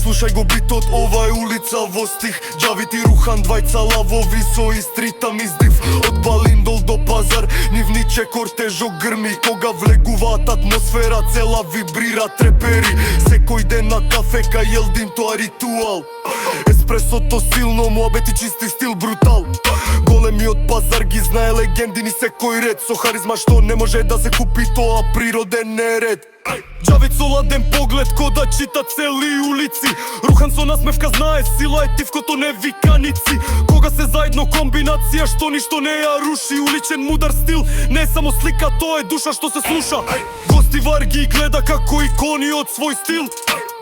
Слушај го битот, ова е улица во стих. Джавити рухан, двајца лавови со истрита издив. Од Балиндол до Пазар, нивниче кортежо грми. Кога влегуваат атмосфера, цела вибрира, трепери. Секој ден на кафека, Јелдин, тоа ритуал. Еспресото силно, муабети чисти стил брутал. Големиот пазар ги знае легенди ни секој ред. Со харизма што не може да се купи, тоа природен неред. Джавит со ладен поглед, ко да чита цели улици. Рухан со насмевка знае, сила е тивкото не виканици. Кога се заедно комбинација што ништо не ја руши. Уличен мудар стил, не е само слика, тоа е душа што се слуша. Гостивар ги гледа како икони од свој стил.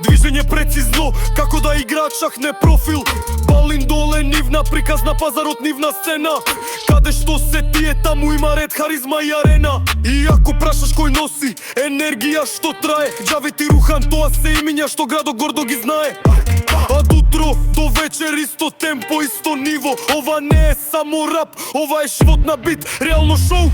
Движење прецизно, како да играат шахне профил. Балиндол е нивна приказна, пазарот нивна сцена. Каде што се тие, таму има ред, харизма и арена. И ако прашаш кој носи енергија што трае, Джавити рухан, тоа се имиња што градот гордо ги знае. Од утро до вечер исто темпо, исто ниво. Ова не е само рап, ова е живот на бит, реално шоу.